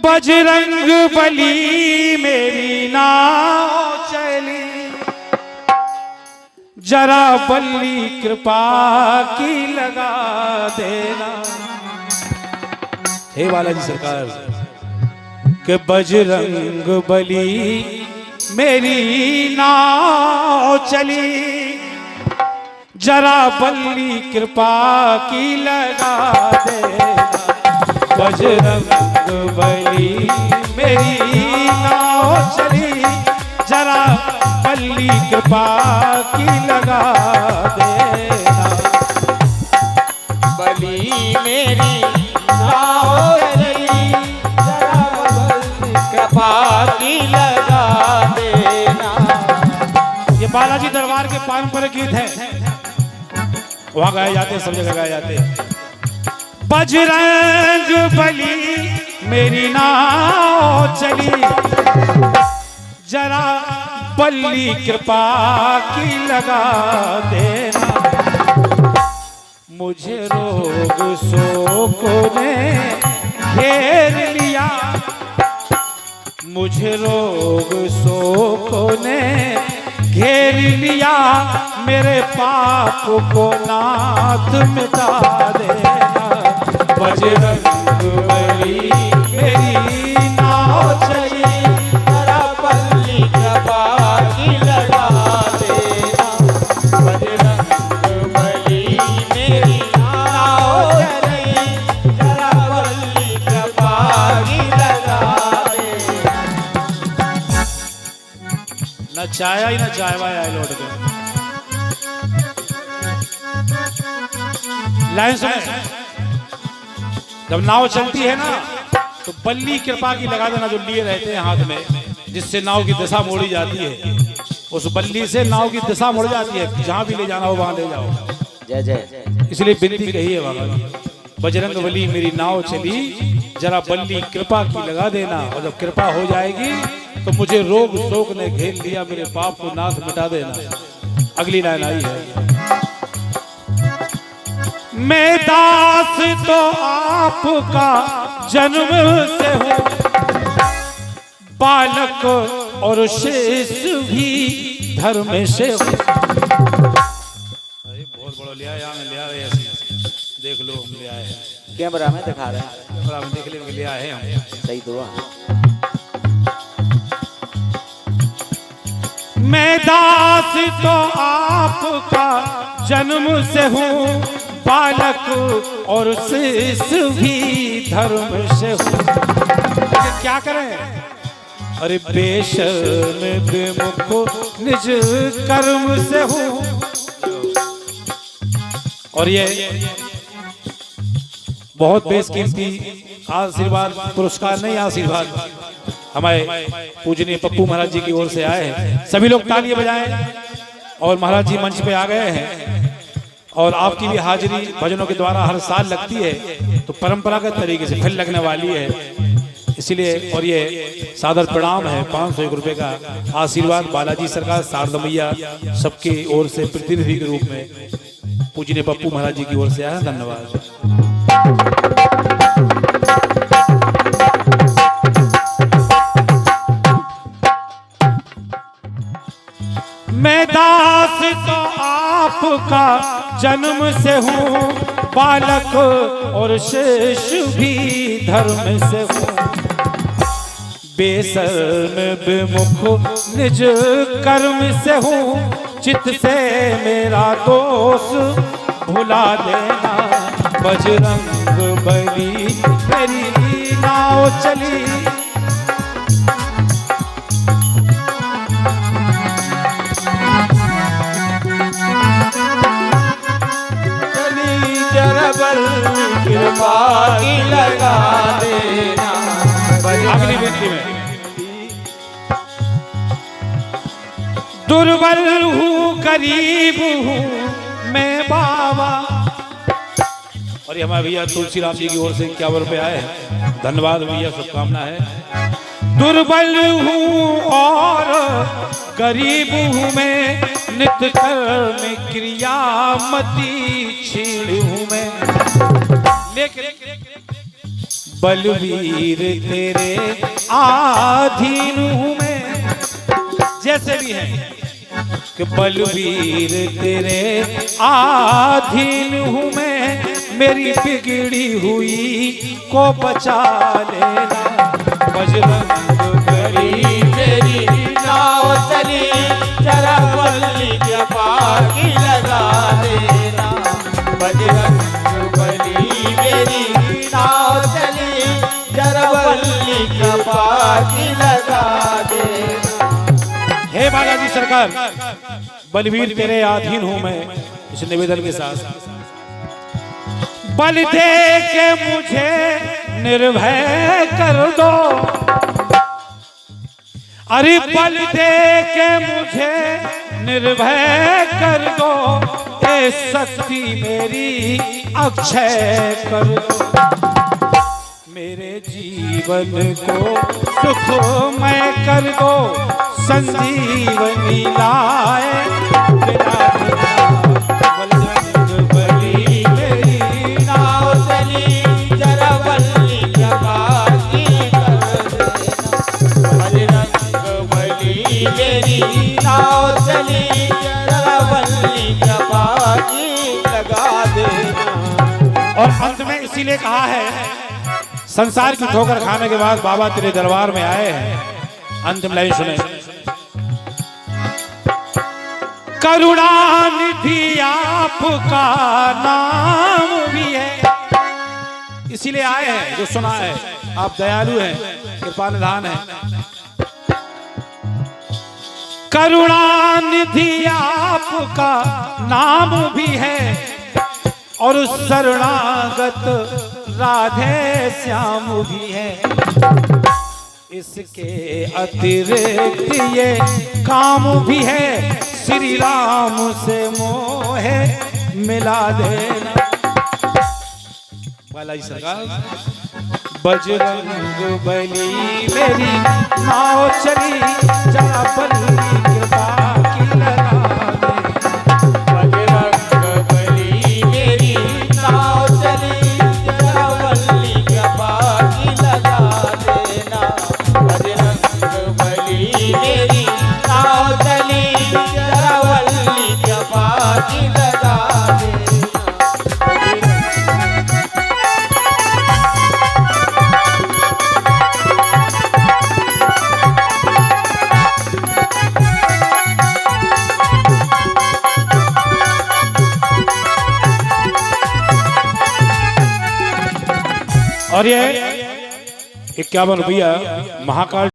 बजरंग बली मेरी नाव चली, जरा बल्ली कृपा की लगा देना। हे बालाजी सरकार के बजरंग बली मेरी नाव चली, जरा बल्ली कृपा की लगा देना। बजरंग बली मेरी नाव चली, जरा बल्ली कृपा की लगा देना। बली मेरी नाव चली, जरा बल्ली कृपा की लगा देना। ये बालाजी दरबार के पारंपरिक गीत हैं, वहां गाए जाते हैं, सब जगह गाए जाते हैं। बजरंग बली मेरी नाव चली, जरा बल्ली कृपा की लगा देना। मुझे रोग शोक ने घेर लिया, मुझे रोग शोक ने घेर लिया, मेरे पाप को नाथ मिटा देना। बजरंग बली मेरी नाव चली, जरा बल्ली कृपा की लगा देना। बजरंग बली मेरी नाव चली, जरा बल्ली कृपा की लगा देना। न चाया ही न चायवा आए लौट गए। लाइन सुने, जब नाव चलती है ना तो बल्ली कृपा की लगा देना, जो लिए रहते हैं हाथ में, जिससे नाव की दिशा मोड़ी जाती है, उस बल्ली से नाव की दिशा मुड़ जाती है, जहां भी ले जाना हो वहां ले जाओ। जय जय। इसलिए विनती कही है बाबा, बजरंग बली मेरी नाव चली, जरा बल्ली कृपा की लगा देना। और जब कृपा हो जाएगी तो मुझे रोग शोक ने घेर लिया, मेरे पाप को नाथ मिटा देना। अगली लाइन आई है, मैं दास तो आपका जन्म से हूँ, बालक और शेष भी धर्म से हूँ। अरे बहुत बड़ा लिया, यहाँ में लिया है, देख लो हम ले आए हैं। कैमरा में दिखा रहे हैं, कैमरा में देख ले लिया है हम। सही तो मैं दास तो आपका जन्म से हूँ, बालक और शेष भी धर्म से हूँ। क्या करें? अरे बेशर्म बेमुख निज कर्म से हूँ। और ये बहुत बेशकीमती आशीर्वाद, पुरस्कार नहीं आशीर्वाद, हमारे पूजनीय पप्पू महाराज जी की ओर से आए हैं। सभी लोग तालियां बजाएं। और महाराज जी मंच पे आ गए हैं, और आपकी भी हाजिरी भजनों के द्वारा हर साल लगती है, तो परंपरागत तरीके से फिर लगने वाली है, इसलिए। और ये सादर प्रणाम है, 501 रुपए का आशीर्वाद बालाजी सरकार, शारदा मैया सबकी ओर से प्रतिनिधि के रूप में पूजनीय पप्पू महाराज जी की ओर से आया। धन्यवाद। मैं दास तो आपका जन्म से हूँ, बालक और शेष भी धर्म से हूँ। बेशर्म बेमुख निज कर्म से हूँ, चित्त से मेरा दोष भुला देना। बजरंग बली मेरी नाव चली, कृपा की लगा देना। अगली विनती में, दुर्बल हूँ गरीब हूँ मैं बाबा। और ये हमारे भैया तुलसी राम जी की ओर से 51 रुपए आए हैं। धन्यवाद भैया, शुभकामना है। दुर्बल हूँ और गरीब हूँ मैं, नित्य कर्म क्रियामती छीड़ हूँ मैं। लेकिन बलवीर तेरे आधीन हूँ मैं, जैसे भी है कि बलवीर तेरे आधीन हूँ मैं, मेरी बिगड़ी हुई को बचा लेना। बजरंग बली मेरी नाव चली जरा बल्ली कृपा की लगा देना। बजरंग बली मेरी नाव चली जरा बल्ली कृपा की लगा देना। हे बालाजी सरकार, बलवीर तेरे अधीन हूं मैं, इस निवेदन के साथ बल दे के मुझे निर्भय कर दो, अरे बल दे के मुझे निर्भय कर दो, ये शक्ति मेरी अक्षय कर दो। मेरे जीवन को सुखमय कर दो, संजीवनी लाए बिना बजरंग बली मेरी नाव चली जरा बल्ली कृपा की कर देना। बजरंग बली मेरी नाव चली जरा बल्ली कृपा की लगा देना। और अंत में इसीलिए कहा है, संसार की ठोकर खाने के बाद बाबा तेरे दरबार में आए हैं। अंतिम लाइन सुने। करुणानिधि आपका नाम भी है, इसीलिए आए हैं, जो सुना है आप दयालु हैं, कृपा निधान है। करुणानिधि आपका नाम भी है, और शरणागत राधे श्याम भी है। इसके अतिरिक्त ये काम भी है, श्री राम से मोहे मिला देना। बालाजी सरकार, बजरंग बली मेरी नाव चली जरा बली कृपा की लगा दे। बजरंग बली मेरी नाव चली जरा बल्ली कृपा की लगा देना। बजरंग बली मेरी नाव चली जरा बल्ली कृपा की लगा देना। और ये 51 रुपया महाकाल